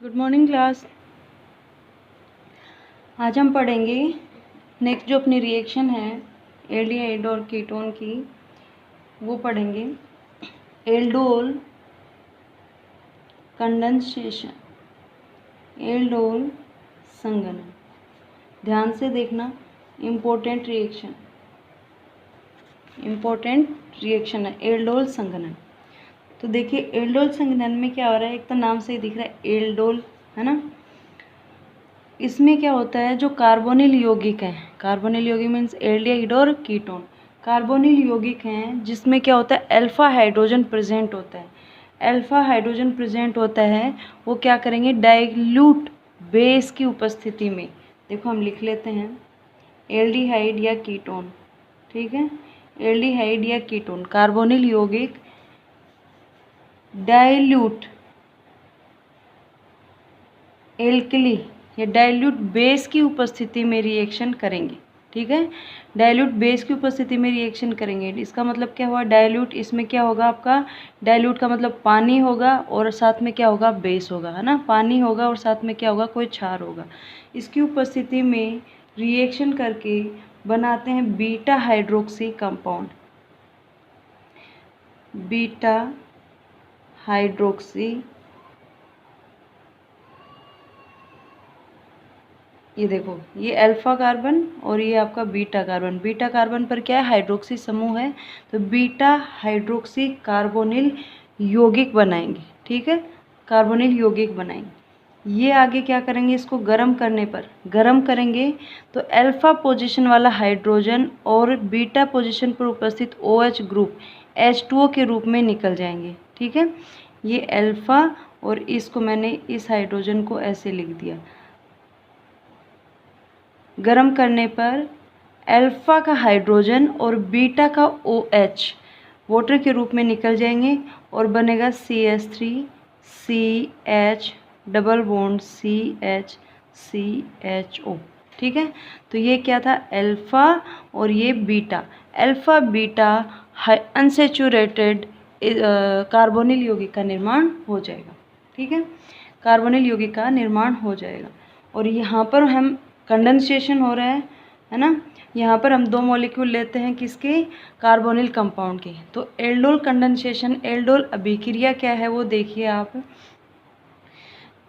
Good morning class. आज हम पढ़ेंगे नेक्स्ट जो अपनी रिएक्शन है एल्डिहाइड और कीटोन की, वो पढ़ेंगे। एल्डोल कंडेंसेशन, एल्डोल संघनन। ध्यान से देखना, इम्पोर्टेंट रिएक्शन है एल्डोल संघनन। तो देखिए एल्डोल संघनन में क्या हो रहा है, एक तो नाम से ही दिख रहा है एल्डोल, है ना। इसमें क्या होता है, जो कार्बोनिल यौगिक हैं, कार्बोनिल यौगिक मीन्स एल्डिहाइड और कीटोन, कार्बोनिल यौगिक हैं जिसमें क्या होता है अल्फा हाइड्रोजन प्रेजेंट होता है। अल्फा हाइड्रोजन प्रेजेंट होता है, वो क्या करेंगे, डाइल्यूट बेस की उपस्थिति में। देखो हम लिख लेते हैं एल्डिहाइड या कीटोन, ठीक है। एल्डिहाइड या कीटोन कार्बोनिल यौगिक डाइल्यूट एल्कली या डाइल्यूट बेस की उपस्थिति में रिएक्शन करेंगे, ठीक है। डाइल्यूट बेस की उपस्थिति में रिएक्शन करेंगे, इसका मतलब क्या हुआ, डाइल्यूट, इसमें क्या होगा आपका, डाइल्यूट का मतलब पानी होगा और साथ में क्या होगा, बेस होगा, है ना। पानी होगा और साथ में क्या होगा, कोई क्षार होगा। इसकी उपस्थिति में रिएक्शन करके बनाते हैं beta hydroxy compound, beta hydroxy. ये देखो, ये अल्फा कार्बन और ये आपका बीटा कार्बन। बीटा कार्बन पर क्या है, हाइड्रोक्सी समूह है, तो बीटा हाइड्रोक्सी कार्बोनिल यौगिक बनाएंगे, ठीक है। कार्बोनिल यौगिक बनाएंगे। ये आगे क्या करेंगे, इसको गर्म करने पर, गर्म करेंगे तो अल्फा पोजीशन वाला हाइड्रोजन और बीटा पोजीशन पर उपस्थित OH ग्रुप H2O के रूप में निकल जाएंगे, ठीक है। ये अल्फा और इसको मैंने इस हाइड्रोजन को ऐसे लिख दिया। गर्म करने पर अल्फा का हाइड्रोजन और बीटा का OH वाटर के रूप में निकल जाएंगे और बनेगा CH3CH डबल बॉन्ड CH, ठीक है। तो ये क्या था, अल्फा और ये beta, alpha beta unsaturated carbonyl यौगिक का निर्माण हो जाएगा, ठीक है। कार्बोनिल यौगिक का निर्माण हो जाएगा। और यहाँ पर हम कंडेंसेशन हो रहा है ना। यहाँ पर हम दो मॉलिक्यूल लेते हैं किसके, कार्बोनिल कंपाउंड के। तो एल्डोल कंडेंसेशन, एल्डोल अभिक्रिया क्या है वो देखिए आप।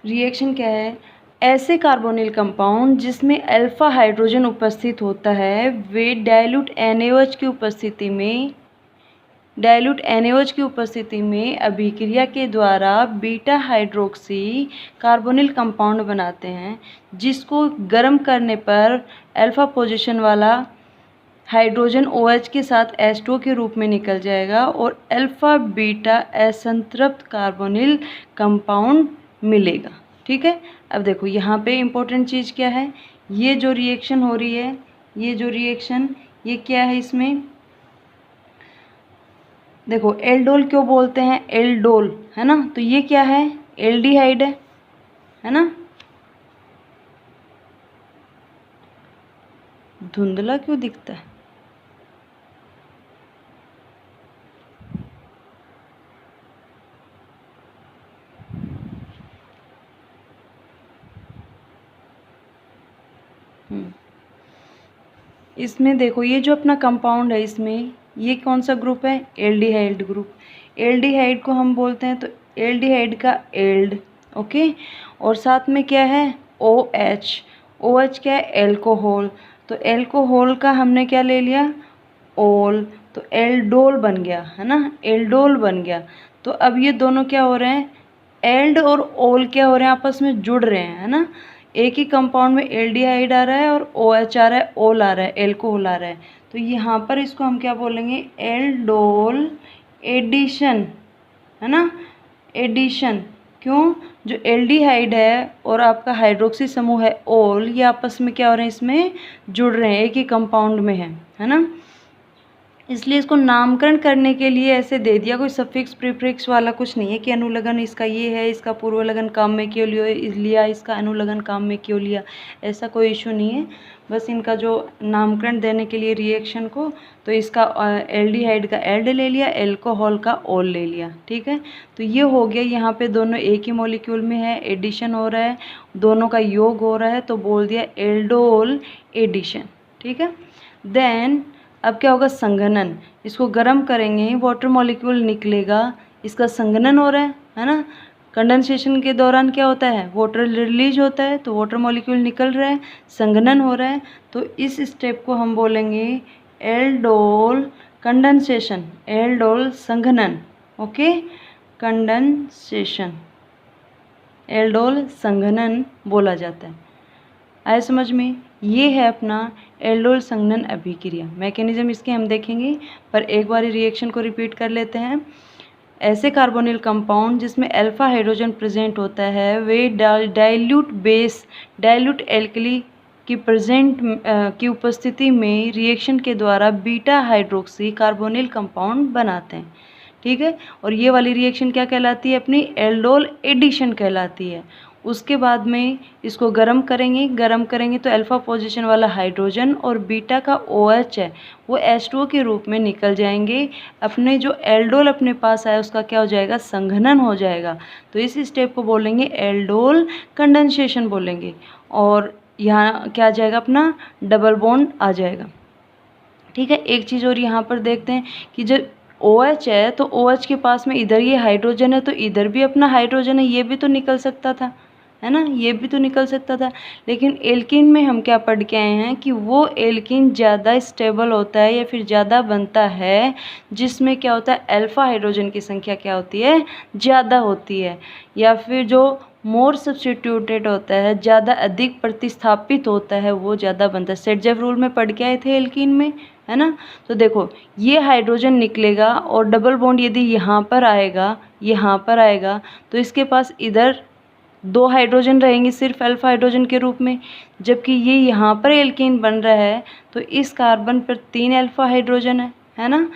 रिएक्शन क्या है, ऐसे कार्बोनिल कंपाउंड जिसमें अल्फा हाइड्रोजन उपस्थित होता है, वे डाइल्यूट NaOH की उपस्थिति में, डाइल्यूट NaOH की उपस्थिति में अभिक्रिया के द्वारा बीटा हाइड्रोक्सी कार्बोनिल कंपाउंड बनाते हैं, जिसको गर्म करने पर अल्फा पोजीशन वाला हाइड्रोजन OH के साथ H2O के रूप में निकल जाएगा और अल्फा बीटा असंतृप्त कार्बोनिल कंपाउंड मिलेगा, ठीक है। अब देखो यहाँ पे इम्पोर्टेंट चीज़ क्या है, ये जो रिएक्शन हो रही है, ये जो रिएक्शन, ये क्या है, इसमें देखो एल्डोल क्यों बोलते हैं, एल्डोल, है ना। तो ये क्या है, एल्डिहाइड है ना। धुंधला क्यों दिखता है, इसमें देखो ये जो अपना कंपाउंड है, इसमें ये कौन सा ग्रुप है, एल्डिहाइड ग्रुप। एल्डिहाइड को हम बोलते हैं तो एल्डिहाइड का एल्ड, ओके। और साथ में क्या है, OH, OH क्या है, एल्कोहल। तो एल्कोहल का हमने क्या ले लिया, ओल, तो एल्डोल बन गया, है ना, एल्डोल बन गया। तो अब ये दोनों क्या हो रहे हैं, एल्ड और ओल क्या हो रहे हैं, आपस में जुड़ रहे हैं, है ना। एक ही कंपाउंड में एल्डिहाइड आ रहा है और OH आ रहा है, ओल आ रहा है, एल्कोहल आ रहा है। तो यहाँ पर इसको हम क्या बोलेंगे, एल्डोल एडिशन, है ना, एडिशन। क्यों, जो एल्डिहाइड है और आपका हाइड्रोक्सी समूह है ओल, ये आपस में क्या हो रहे हैं, इसमें जुड़ रहे हैं, एक ही कंपाउंड में है ना। इसलिए इसको नामकरण करने के लिए ऐसे दे दिया, कोई सफिक्स प्रीफिक्स वाला कुछ नहीं है कि अनुलग्न इसका ये है, इसका पूर्वलग्न काम में क्यों लिया, इसका अनुलग्न काम में क्यों लिया, ऐसा कोई इशू नहीं है। बस इनका जो नामकरण देने के लिए रिएक्शन को, तो इसका एल्डिहाइड का एल्ड ले लिया, एल्कोहल का ओल ले लिया, ठीक है। तो ये हो गया, यहाँ पे दोनों एक ही मॉलिक्यूल में है, एडिशन हो रहा है, दोनों का योग हो रहा है, तो बोल दिया एल्डोल एडिशन, ठीक है। देन अब क्या होगा, संघनन। इसको गर्म करेंगे, वाटर मॉलिक्यूल निकलेगा, इसका संघनन हो रहा है ना। कंडेंसेशन के दौरान क्या होता है, वाटर रिलीज होता है, तो वाटर मॉलिक्यूल निकल रहा है, संघनन हो रहा है, तो इस स्टेप को हम बोलेंगे एल्डोल कंडेंसेशन, एल्डोल संघनन, ओके, कंडेंसेशन, एल्डोल संघनन बोला जाता है। आया समझ में? ये है अपना एल्डोल संघनन अभिक्रिया। मैकेनिज्म इसके हम देखेंगे, पर एक बार रिएक्शन को रिपीट कर लेते हैं। ऐसे कार्बोनिल कंपाउंड जिसमें अल्फा हाइड्रोजन प्रेजेंट होता है, वे डाइल्यूट बेस, डाइल्यूट एल्कली की उपस्थिति में रिएक्शन के द्वारा बीटा हाइड्रोक्सी कार्बोनिल कंपाउंड बनाते हैं, ठीक है। और ये वाली रिएक्शन क्या कहलाती है, अपनी एल्डोल एडिशन कहलाती है। उसके बाद में इसको गर्म करेंगे तो अल्फा पोजीशन वाला हाइड्रोजन और बीटा का OH है वो H2O के रूप में निकल जाएंगे। अपने जो एल्डोल अपने पास आया उसका क्या हो जाएगा, संघनन हो जाएगा। तो इस स्टेप को बोलेंगे एल्डोल कंडेंसेशन बोलेंगे। और यहाँ क्या आ जाएगा, अपना डबल बॉन्ड आ जाएगा, ठीक है। एक चीज़ और यहाँ पर देखते हैं कि जब OH है तो OH के पास में इधर ये हाइड्रोजन है, तो इधर भी अपना हाइड्रोजन है, ये भी तो निकल सकता था, है ना, ये भी तो निकल सकता था। लेकिन एल्कीन में हम क्या पढ़ के आए हैं कि वो एल्कीन ज़्यादा स्टेबल होता है या फिर ज़्यादा बनता है जिसमें क्या होता है, अल्फा हाइड्रोजन की संख्या क्या होती है, ज़्यादा होती है, या फिर जो मोर सब्स्टिट्यूटेड होता है, ज़्यादा अधिक प्रतिस्थापित होता है, वो ज़्यादा बनता है। सेटजेफ रूल में पढ़ के आए थे एल्कीन में, है ना। तो देखो ये हाइड्रोजन निकलेगा और डबल बॉन्ड यदि यहाँ पर आएगा तो इसके पास इधर 2 हाइड्रोजन रहेंगे सिर्फ अल्फा हाइड्रोजन के रूप में, जबकि ये यहाँ पर एल्कीन बन रहा है तो इस कार्बन पर 3 अल्फा हाइड्रोजन है ना।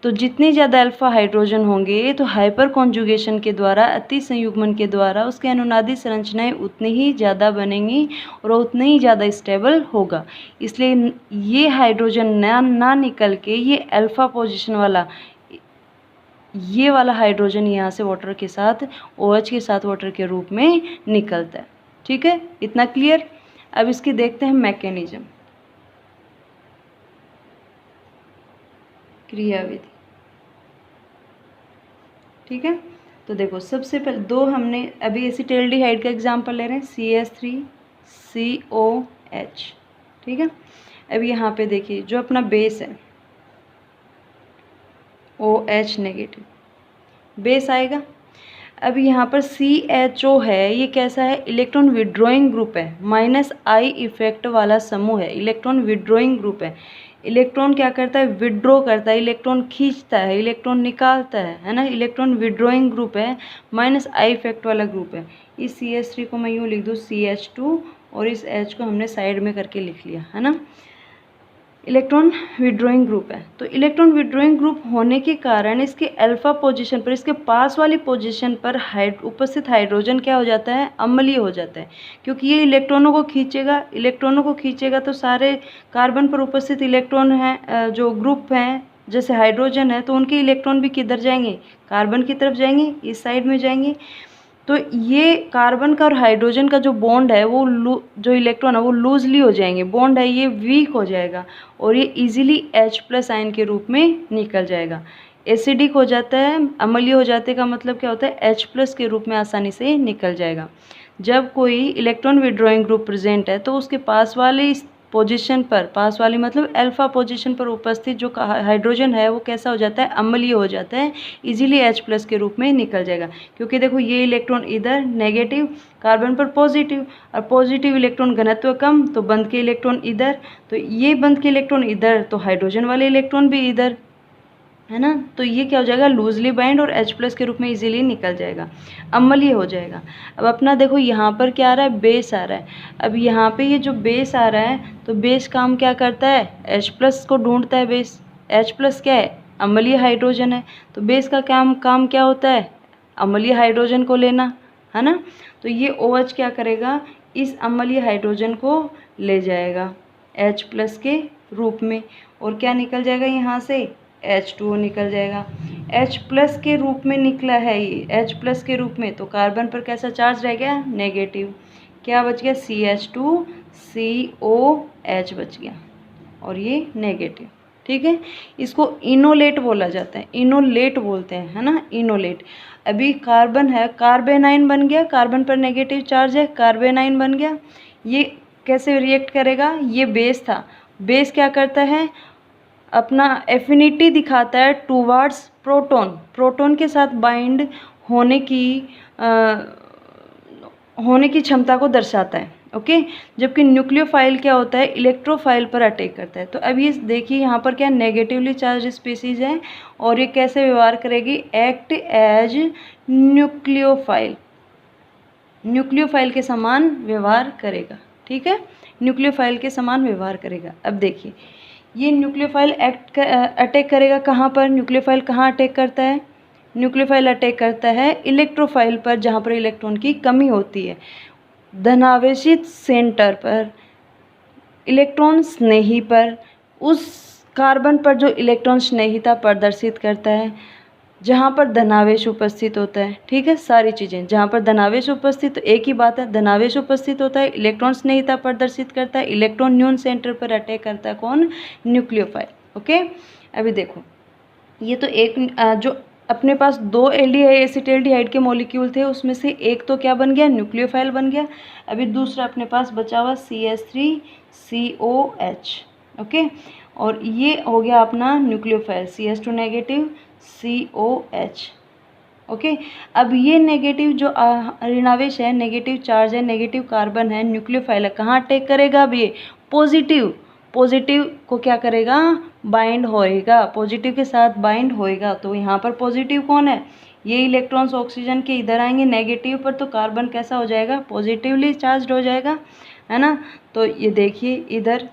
तो जितने ज़्यादा अल्फा हाइड्रोजन होंगे तो हाइपर कॉन्जुगेशन के द्वारा, अति संयुग्मन के द्वारा उसके अनुनादी संरचनाएं उतनी ही ज़्यादा बनेंगी और उतना ही ज़्यादा स्टेबल होगा। इसलिए ये हाइड्रोजन ना निकल के ये अल्फा पोजीशन वाला, ये वाला हाइड्रोजन यहाँ से वाटर के साथ, OH के साथ वाटर के रूप में निकलता है, ठीक है। इतना क्लियर। अब इसकी देखते हैं मैकेनिज्म, क्रियाविधि, ठीक है। तो देखो सबसे पहले 2 हमने अभी एसिटाल्डिहाइड का एग्जांपल ले रहे हैं, CH3COH, ठीक है। अब यहाँ पे देखिए जो अपना बेस है OH नेगेटिव बेस आएगा। अब यहाँ पर CHO है, ये कैसा है, इलेक्ट्रॉन विड्रॉइंग ग्रुप है, -I इफेक्ट वाला समूह है, इलेक्ट्रॉन विड्रॉइंग ग्रुप है। इलेक्ट्रॉन क्या करता है, विड्रॉ करता है, इलेक्ट्रॉन खींचता है, इलेक्ट्रॉन निकालता है ना। इलेक्ट्रॉन विड्रॉइंग ग्रुप है, -I इफेक्ट वाला ग्रुप है। इस CH3 को मैं यूँ लिख दूँ CH2 और इस H को हमने साइड में करके लिख लिया, है ना। इलेक्ट्रॉन विड्रॉइंग ग्रुप है, तो इलेक्ट्रॉन विड्रॉइंग ग्रुप होने के कारण इसके अल्फा पोजीशन पर, इसके पास वाली पोजीशन पर उपस्थित हाइड्रोजन क्या हो जाता है, अम्लीय हो जाता है, क्योंकि ये इलेक्ट्रॉनों को खींचेगा तो सारे कार्बन पर उपस्थित इलेक्ट्रॉन हैं, जो ग्रुप हैं जैसे हाइड्रोजन है, तो उनके इलेक्ट्रॉन भी किधर जाएंगे, कार्बन की तरफ जाएंगे, इस साइड में जाएंगे। तो ये कार्बन का और हाइड्रोजन का जो बॉन्ड है वो जो इलेक्ट्रॉन है वो लूजली हो जाएंगे, बॉन्ड है ये वीक हो जाएगा और ये इजीली H+ आयन के रूप में निकल जाएगा। एसिडिक हो जाता है, अम्लीय हो जाते का मतलब क्या होता है, H+ के रूप में आसानी से निकल जाएगा। जब कोई इलेक्ट्रॉन विड्रॉइंग ग्रुप प्रेजेंट है तो उसके पास वाले पोजीशन पर, पास वाली मतलब अल्फा पोजीशन पर उपस्थित जो हाइड्रोजन है वो कैसा हो जाता है, अम्लीय हो जाता है, इजीली H+ के रूप में निकल जाएगा। क्योंकि देखो ये इलेक्ट्रॉन इधर नेगेटिव, कार्बन पर पॉजिटिव, और पॉजिटिव इलेक्ट्रॉन घनत्व कम तो बंद के इलेक्ट्रॉन इधर, तो ये बंद के इलेक्ट्रॉन इधर तो हाइड्रोजन वाले इलेक्ट्रॉन भी इधर, है ना। तो ये क्या हो जाएगा, लूजली बाइंड और H+ के रूप में इजीली निकल जाएगा, अम्लीय हो जाएगा। अब अपना देखो यहाँ पर क्या आ रहा है, बेस आ रहा है। अब यहाँ पे ये जो बेस आ रहा है तो बेस काम क्या करता है, H+ को ढूंढता है बेस, H प्लस क्या है, अम्लीय हाइड्रोजन है, तो बेस का काम क्या होता है, अम्लीय हाइड्रोजन को लेना, है ना। तो ये OH क्या करेगा, इस अम्लीय हाइड्रोजन को ले जाएगा H प्लस के रूप में, और क्या निकल जाएगा यहाँ से, H2O निकल जाएगा। H प्लस के रूप में निकला है ये, H प्लस के रूप में, तो कार्बन पर कैसा चार्ज रह गया, नेगेटिव। क्या बच गया, CH2COH बच गया, और ये नेगेटिव। ठीक है, इसको इनोलेट बोला जाता है, इनोलेट बोलते हैं, है ना, इनोलेट। अभी कार्बन है, कार्बेनाइन बन गया, कार्बन पर नेगेटिव चार्ज है, कार्बेनाइन बन गया। ये कैसे रिएक्ट करेगा, ये बेस था, बेस क्या करता है, अपना एफिनिटी दिखाता है टूवर्ड्स प्रोटॉन, प्रोटॉन के साथ बाइंड होने की क्षमता को दर्शाता है, ओके। जबकि न्यूक्लियोफाइल क्या होता है, इलेक्ट्रोफाइल पर अटैक करता है। तो अब ये देखिए यहाँ पर क्या नेगेटिवली चार्ज स्पीसीज है, और ये कैसे व्यवहार करेगी, एक्ट एज न्यूक्लियोफाइल, न्यूक्लियोफाइल के समान व्यवहार करेगा। ठीक है, न्यूक्लियोफाइल के समान व्यवहार करेगा। अब देखिए ये न्यूक्लियोफाइल अटैक करेगा कहाँ पर, न्यूक्लियोफाइल कहाँ अटैक करता है, न्यूक्लियोफाइल अटैक करता है इलेक्ट्रोफाइल पर, जहाँ पर इलेक्ट्रॉन की कमी होती है। धनावेशित सेंटर पर, इलेक्ट्रॉन स्नेही पर, उस कार्बन पर जो इलेक्ट्रॉन स्नेहिता प्रदर्शित करता है, जहाँ पर धनावेश उपस्थित होता है। ठीक है, सारी चीज़ें जहाँ पर धनावेश उपस्थित, तो एक ही बात है, धनावेश उपस्थित होता है, इलेक्ट्रॉन स्नेहिता प्रदर्शित करता है, इलेक्ट्रॉन न्यून सेंटर पर अटैक करता है कौन, न्यूक्लियोफाइल। ओके, अभी देखो ये तो एक जो अपने पास 2 एसिटाल्डिहाइड के मॉलिक्यूल थे, उसमें से एक तो क्या बन गया, न्यूक्लियोफाइल बन गया। अभी दूसरा अपने पास बचा हुआ CH3COH, ओके, और ये हो गया अपना nucleophile, CH2 negative COH, okay. अब ये नेगेटिव जो ऋणावेश है, नेगेटिव चार्ज है, नेगेटिव कार्बन है, न्यूक्लियोफाइल है, कहाँ अटैक करेगा, अब ये पॉजिटिव, पॉजिटिव को क्या करेगा, बाइंड होएगा, पॉजिटिव के साथ बाइंड होएगा। तो यहाँ पर पॉजिटिव कौन है, ये इलेक्ट्रॉन्स ऑक्सीजन के इधर आएंगे नेगेटिव पर, तो कार्बन कैसा हो जाएगा, पॉजिटिवली चार्ज हो जाएगा, है ना। तो ये देखिए इधर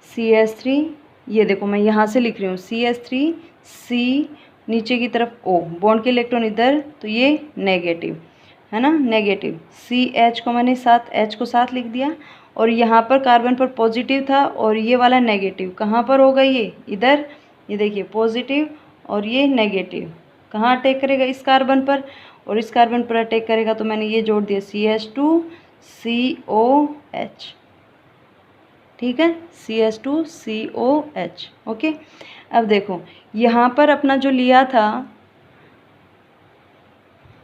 CH3, ये देखो मैं यहाँ से लिख रही हूँ CH3 C, नीचे की तरफ O, बॉन्ड के इलेक्ट्रॉन इधर, तो ये नेगेटिव, है ना, नेगेटिव। CH को मैंने साथ, H को साथ लिख दिया, और यहाँ पर कार्बन पर पॉजिटिव था, और ये वाला नेगेटिव कहाँ पर होगा, ये इधर, ये देखिए पॉजिटिव, और ये नेगेटिव कहाँ अटैक करेगा, इस कार्बन पर, और इस कार्बन पर अटैक करेगा। तो मैंने ये जोड़ दिया CH2COH, ठीक है, CH2COH, ओके। अब देखो यहाँ पर अपना जो लिया था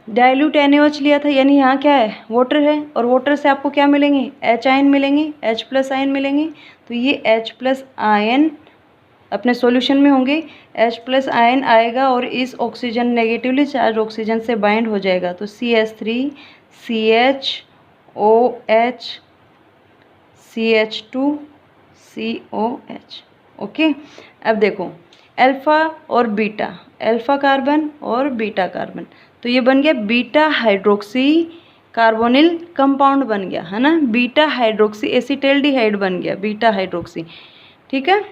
डाइल्यूट NaOH लिया था, यानी यहाँ क्या है, वाटर है, और वाटर से आपको क्या मिलेंगे, H आयन मिलेंगे, H प्लस आयन मिलेंगे। तो ये H प्लस आयन अपने सॉल्यूशन में होंगे, H प्लस आयन आएगा और इस ऑक्सीजन नेगेटिवली चार्ज ऑक्सीजन से बाइंड हो जाएगा। तो CH3 CHOH CH2 COH, okay. अब देखो अल्फ़ा और बीटा, अल्फ़ा कार्बन और बीटा कार्बन, तो ये बन गया बीटा हाइड्रोक्सी कार्बोनिल कंपाउंड बन गया, है ना, बीटा हाइड्रोक्सी एसिटाल्डिहाइड बन गया, बीटा हाइड्रोक्सी। ठीक है,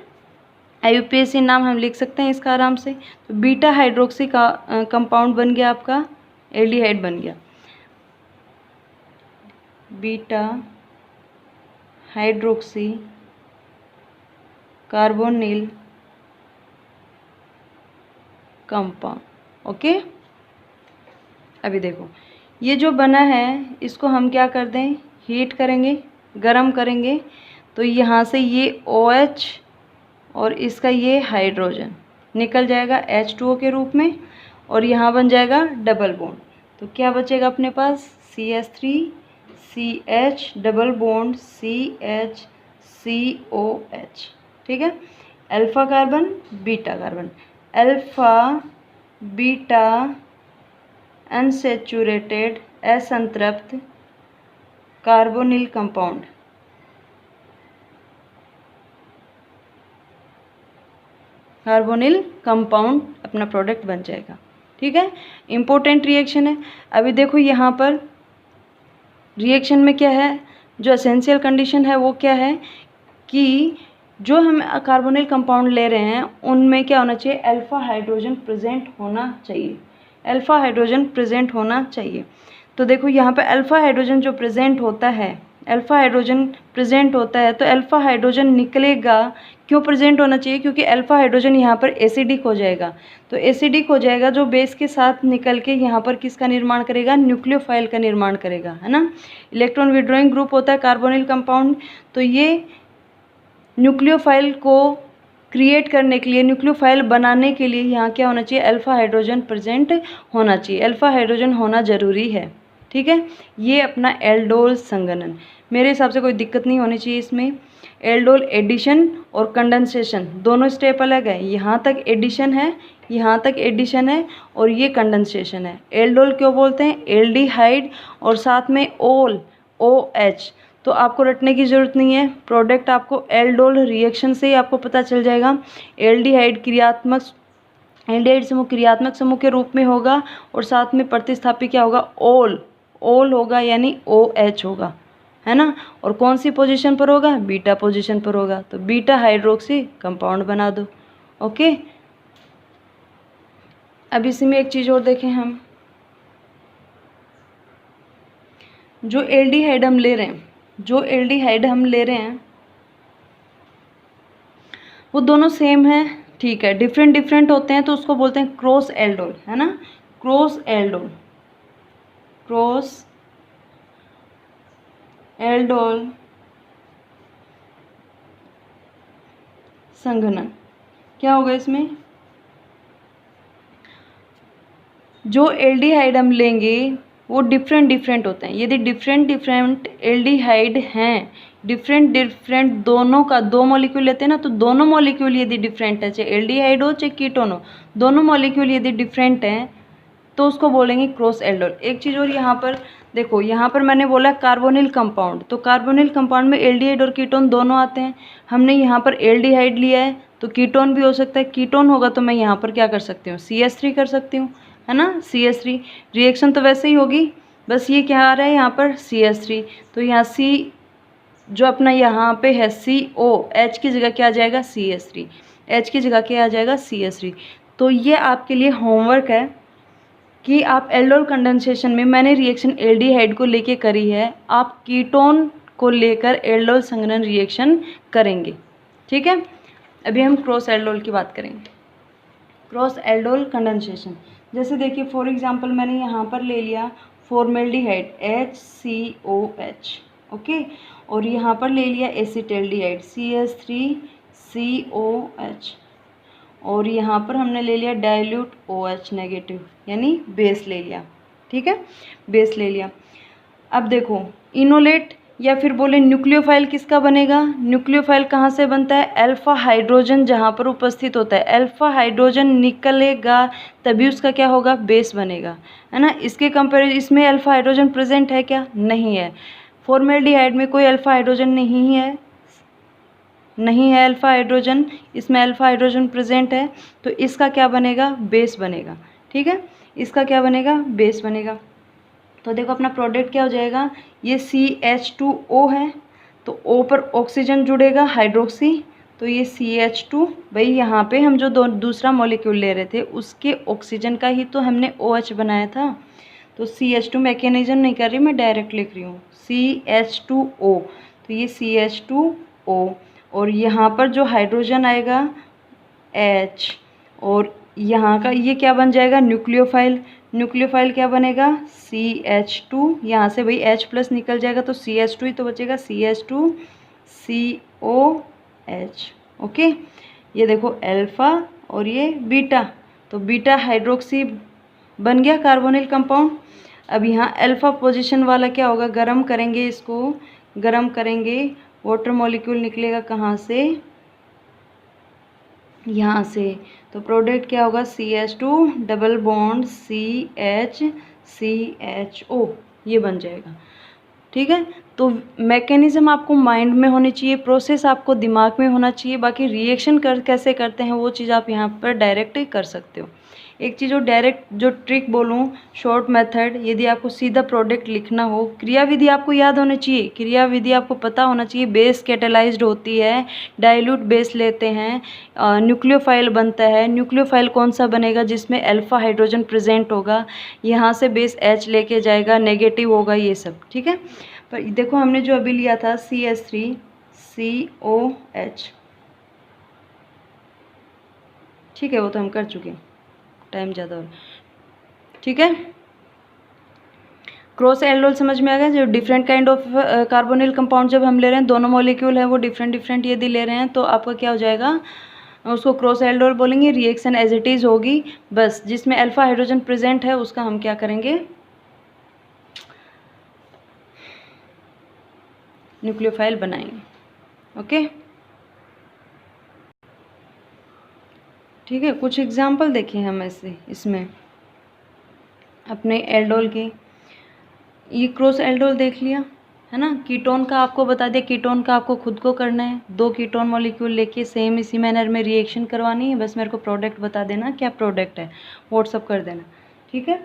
IUPAC नाम हम लिख सकते हैं इसका आराम से। तो बीटा हाइड्रोक्सी का कंपाउंड बन गया आपका, एल्डिहाइड बन गया, beta hydroxy carbonyl compound, okay. अभी देखो ये जो बना है, इसको हम क्या कर दें, हीट करेंगे, गरम करेंगे, तो यहाँ से ये OH और इसका ये हाइड्रोजन निकल जाएगा H2O के रूप में, और यहाँ बन जाएगा डबल बॉन्ड। तो क्या बचेगा अपने पास, CH3 CH double bond CH ठीक है, alpha carbon beta carbon, alpha beta unsaturated असंतृप्त कार्बोनिल कंपाउंड, कार्बोनिल कंपाउंड अपना प्रोडक्ट बन जाएगा। ठीक है, इम्पोर्टेंट रिएक्शन है। अभी देखो यहाँ पर रिएक्शन में क्या है, जो एसेंशियल कंडीशन है वो क्या है कि जो हम कार्बोनिल कंपाउंड ले रहे हैं उनमें क्या होना चाहिए, अल्फा हाइड्रोजन प्रेजेंट होना चाहिए, अल्फा हाइड्रोजन प्रेजेंट होना चाहिए। तो देखो यहाँ पे अल्फा हाइड्रोजन जो प्रेजेंट होता है, अल्फा हाइड्रोजन प्रेजेंट होता है, तो अल्फा हाइड्रोजन निकलेगा। क्यों प्रेजेंट होना चाहिए, क्योंकि अल्फा हाइड्रोजन यहाँ पर एसिडिक हो जाएगा, तो एसिडिक हो जाएगा जो बेस के साथ निकल के यहाँ पर किसका निर्माण करेगा, न्यूक्लियोफाइल का निर्माण करेगा, है ना। इलेक्ट्रॉन विड्रॉइंग ग्रुप होता है कार्बोनिल कंपाउंड, तो ये न्यूक्लियोफाइल को क्रिएट करने के लिए, न्यूक्लियोफाइल बनाने के लिए यहाँ क्या होना चाहिए, अल्फा हाइड्रोजन प्रेजेंट होना चाहिए, अल्फा हाइड्रोजन होना ज़रूरी है। ठीक है, ये अपना एल्डोल संघनन, मेरे हिसाब से कोई दिक्कत नहीं होनी चाहिए इसमें। एल्डोल एडिशन और कंडेंसेशन दोनों स्टेप अलग है, यहाँ तक एडिशन है, यहाँ तक एडिशन है, और ये कंडेंसेशन है। एल्डोल क्यों बोलते हैं, एल्डिहाइड और साथ में ओल OH, तो आपको रटने की ज़रूरत नहीं है, प्रोडक्ट आपको एल्डोल रिएक्शन से ही आपको पता चल जाएगा। एल्डिहाइड क्रियात्मक, एल्डिहाइड समूह क्रियात्मक समूह के रूप में होगा, और साथ में प्रतिस्थापी क्या होगा, ओल होगा, यानी OH होगा, है ना। और कौन सी पोजीशन पर होगा, बीटा पोजीशन पर होगा, तो बीटा हाइड्रोक्सी कंपाउंड बना दो। ओके, अब इसी में एक चीज़ और देखें हम, जो एल्डिहाइड हम ले रहे हैं, जो एल्डिहाइड हम ले रहे हैं वो दोनों सेम है, ठीक है, डिफरेंट डिफरेंट होते हैं, तो उसको बोलते हैं क्रॉस एल्डोल, है ना, क्रॉस एल्डोल, क्रॉस एल्डोल संघनन। क्या होगा इसमें, जो एल्डिहाइड हम लेंगे वो डिफरेंट डिफरेंट होते हैं। यदि डिफरेंट डिफरेंट एल्डिहाइड हैं, डिफरेंट डिफरेंट दोनों का, दो मॉलिक्यूल लेते हैं ना, तो दोनों मॉलिक्यूल यदि डिफरेंट है, चाहे एल्डिहाइड हो चाहे कीटोन हो, दोनों मॉलिक्यूल यदि डिफरेंट हैं तो उसको बोलेंगे क्रॉस एल्डोल। एक चीज़ और यहाँ पर देखो, यहाँ पर मैंने बोला कार्बोनिल कंपाउंड, तो कार्बोनिल कंपाउंड में एल्डिहाइड और कीटोन दोनों आते हैं। हमने यहाँ पर एल्डिहाइड लिया है तो कीटोन भी हो सकता है, कीटोन होगा तो मैं यहाँ पर क्या कर सकती हूँ, CH3 कर सकती हूँ, है ना, CH3। रिएक्शन तो वैसे ही होगी, बस ये क्या आ रहा है यहाँ पर CH3, तो यहाँ C जो अपना यहाँ पे है CO, H की जगह क्या आ जाएगा, CH3, H की जगह क्या आ जाएगा, CH3। तो ये आपके लिए होमवर्क है कि आप एल्डोल कंडेंसेशन में, मैंने रिएक्शन एल्डिहाइड को लेके करी है, आप कीटोन को लेकर एल्डोल संघनन रिएक्शन करेंगे। ठीक है, अभी हम क्रॉस एल्डोल की बात करेंगे। क्रॉस एल्डोल कंडेंसेशन, जैसे देखिए फॉर एग्जांपल मैंने यहाँ पर ले लिया फॉर्मेल्डिहाइड HCOH, ओके, और यहाँ पर ले लिया एसिटेल्डिहाइड CH3COH, और यहाँ पर हमने ले लिया डाइल्यूट OH नेगेटिव, यानी बेस ले लिया। ठीक है, बेस ले लिया। अब देखो इनोलेट या फिर बोले न्यूक्लियोफाइल किसका बनेगा, न्यूक्लियोफाइल कहाँ से बनता है, अल्फा हाइड्रोजन जहाँ पर उपस्थित होता है, अल्फा हाइड्रोजन निकलेगा तभी उसका क्या होगा, बेस बनेगा, है ना। इसके कंपेरिजन इसमें अल्फा हाइड्रोजन प्रेजेंट है क्या, नहीं है। फॉर्मेल्डिहाइड में कोई अल्फा हाइड्रोजन नहीं है, नहीं है अल्फा हाइड्रोजन, इसमें अल्फा हाइड्रोजन प्रेजेंट है, तो इसका क्या बनेगा, बेस बनेगा। ठीक है, इसका क्या बनेगा, बेस बनेगा। तो देखो अपना प्रोडक्ट क्या हो जाएगा, ये CH2O है, तो O पर ऑक्सीजन जुड़ेगा हाइड्रोक्सी, तो ये CH2, भाई यहाँ पे हम जो दूसरा मॉलिक्यूल ले रहे थे उसके ऑक्सीजन का ही तो हमने OH बनाया था, तो CH2 मैकेनिज्म नहीं कर रही मैं, डायरेक्ट लिख रही हूँ CH2O, तो ये CH2O, और यहाँ पर जो हाइड्रोजन आएगा H, और यहाँ का ये क्या बन जाएगा, न्यूक्लियोफाइल, न्यूक्लियोफाइल क्या बनेगा, CH2, यहाँ से भाई H प्लस निकल जाएगा तो CH2 ही तो बचेगा, CH2COH। ओके, ये देखो अल्फ़ा और ये बीटा, तो बीटा हाइड्रोक्सी बन गया कार्बोनिल कंपाउंड। अब यहाँ अल्फ़ा पोजीशन वाला क्या होगा, गर्म करेंगे, इसको गर्म करेंगे, वाटर मॉलिक्यूल निकलेगा कहाँ से, यहाँ से, तो प्रोडक्ट क्या होगा, CH2 डबल बॉन्ड CH ये बन जाएगा। ठीक है, तो मैकेनिज्म आपको माइंड में होनी चाहिए, प्रोसेस आपको दिमाग में होना चाहिए, बाकी रिएक्शन कैसे करते हैं वो चीज़ आप यहाँ पर डायरेक्ट कर सकते हो। एक चीज़ और डायरेक्ट जो ट्रिक बोलूँ, शॉर्ट मेथड, यदि आपको सीधा प्रोडक्ट लिखना हो, क्रियाविधि आपको याद होना चाहिए, क्रियाविधि आपको पता होना चाहिए। बेस कैटेलाइज्ड होती है, डाइल्यूट बेस लेते हैं, न्यूक्लियोफाइल बनता है। न्यूक्लियोफाइल कौन सा बनेगा? जिसमें अल्फा हाइड्रोजन प्रेजेंट होगा, यहाँ से बेस H लेके जाएगा, नेगेटिव होगा, ये सब ठीक है। पर देखो हमने जो अभी लिया था CH3COH, ठीक है, वो तो हम कर चुके हैं, टाइम ज़्यादा हो रहा है, ठीक है। क्रॉस एल्डोल समझ में आ गया। जो different kind of carbonyl compound जब हम ले रहे हैं, दोनों मॉलिक्यूल है वो डिफरेंट डिफरेंट यदि ले रहे हैं, तो आपका क्या हो जाएगा, उसको क्रॉस एल्डोल बोलेंगे। रिएक्शन एज इट इज़ होगी, बस जिसमें अल्फा हाइड्रोजन प्रेजेंट है उसका हम क्या करेंगे, न्यूक्लियोफाइल बनाएंगे। ओके, ठीक है। कुछ एग्जाम्पल देखें हम ऐसे इसमें अपने एल्डोल के। ये क्रॉस एल्डोल देख लिया है ना। कीटोन का आपको बता दिया, कीटोन का आपको खुद को करना है। 2 कीटोन मॉलिक्यूल लेके सेम इसी मैनर में रिएक्शन करवानी है, बस मेरे को प्रोडक्ट बता देना क्या प्रोडक्ट है, व्हाट्सअप कर देना, ठीक है।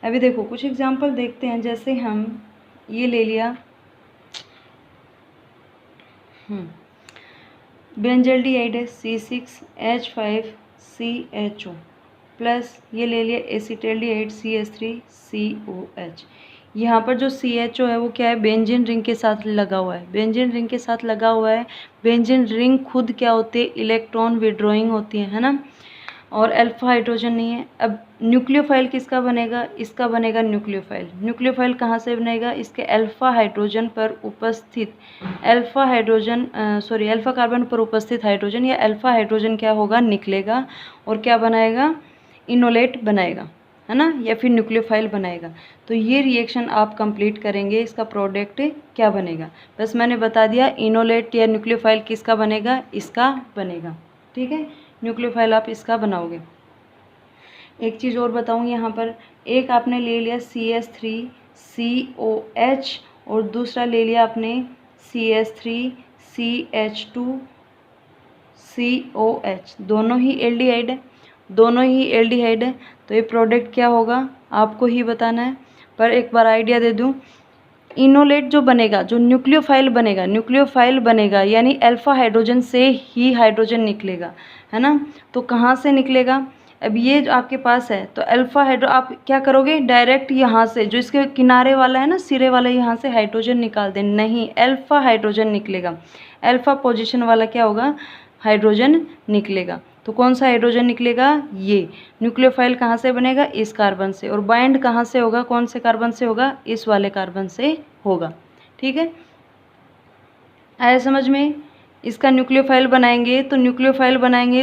अभी देखो कुछ एग्जाम्पल देखते हैं। जैसे हम ये ले लिया बेंजल्डिहाइड है C6H5CHO प्लस ये ले लिया एसिटल्डिहाइड CH3COH। यहाँ पर जो CHO है वो क्या है, बेंजीन रिंग के साथ लगा हुआ है, बेंजीन रिंग के साथ लगा हुआ है। बेंजीन रिंग खुद क्या होती है, इलेक्ट्रॉन विड्रॉइंग होती है ना, और अल्फा हाइड्रोजन नहीं है। अब न्यूक्लियोफाइल किसका बनेगा, इसका बनेगा न्यूक्लियोफाइल। न्यूक्लियोफाइल कहाँ से बनेगा, इसके अल्फा हाइड्रोजन पर उपस्थित अल्फा कार्बन पर उपस्थित हाइड्रोजन या अल्फा हाइड्रोजन क्या होगा, निकलेगा और क्या बनाएगा, इनोलेट बनाएगा, है ना, या फिर न्यूक्लियोफाइल बनाएगा। तो ये रिएक्शन आप कंप्लीट करेंगे, इसका प्रोडक्ट क्या बनेगा, बस मैंने बता दिया। इनोलेट या न्यूक्लियोफाइल किसका बनेगा, इसका बनेगा, ठीक है। न्यूक्लियोफाइल आप इसका बनाओगे। एक चीज़ और बताऊँ यहाँ पर, एक आपने ले लिया CH3COH और दूसरा ले लिया आपने CH3CH2COH, दोनों ही एल्डिहाइड है, दोनों ही एल्डिहाइड है। तो ये प्रोडक्ट क्या होगा आपको ही बताना है, पर एक बार आइडिया दे दूँ। इनोलेट जो बनेगा, जो न्यूक्लियोफाइल बनेगा यानी अल्फा हाइड्रोजन से ही हाइड्रोजन निकलेगा, है ना। तो कहाँ से निकलेगा, अब ये जो आपके पास है तो अल्फा हाइड्रो, आप क्या करोगे, डायरेक्ट यहाँ से जो इसके किनारे वाला है ना, सिरे वाला, यहाँ से हाइड्रोजन निकाल दें, नहीं, अल्फा हाइड्रोजन निकलेगा। अल्फा पोजीशन वाला क्या होगा, हाइड्रोजन निकलेगा। तो कौन सा हाइड्रोजन निकलेगा, ये। न्यूक्लियोफाइल कहाँ से बनेगा, इस कार्बन से, और बाइंड कहाँ से होगा, कौन से कार्बन से होगा, इस वाले कार्बन से होगा, ठीक है। आया समझ में। इसका न्यूक्लियोफाइल बनाएंगे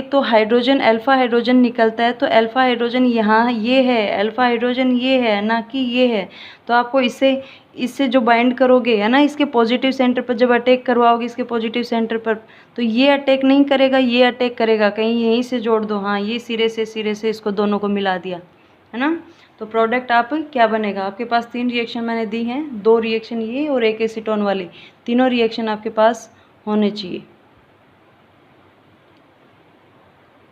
तो हाइड्रोजन, अल्फा हाइड्रोजन निकलता है, तो अल्फा हाइड्रोजन यहाँ ये है, अल्फा हाइड्रोजन ये है ना कि ये है। तो आपको इससे जो बाइंड करोगे, है ना, इसके पॉजिटिव सेंटर पर जब अटैक करवाओगे, इसके पॉजिटिव सेंटर पर, तो ये अटैक नहीं करेगा, ये अटैक करेगा। कहीं यहीं से जोड़ दो, हाँ, ये सिरे से इसको दोनों को मिला दिया, है ना। तो प्रोडक्ट आप क्या बनेगा, आपके पास 3 रिएक्शन मैंने दी हैं, 2 रिएक्शन ये और 1 एसीटोन वाली, तीनों रिएक्शन आपके पास होने चाहिए।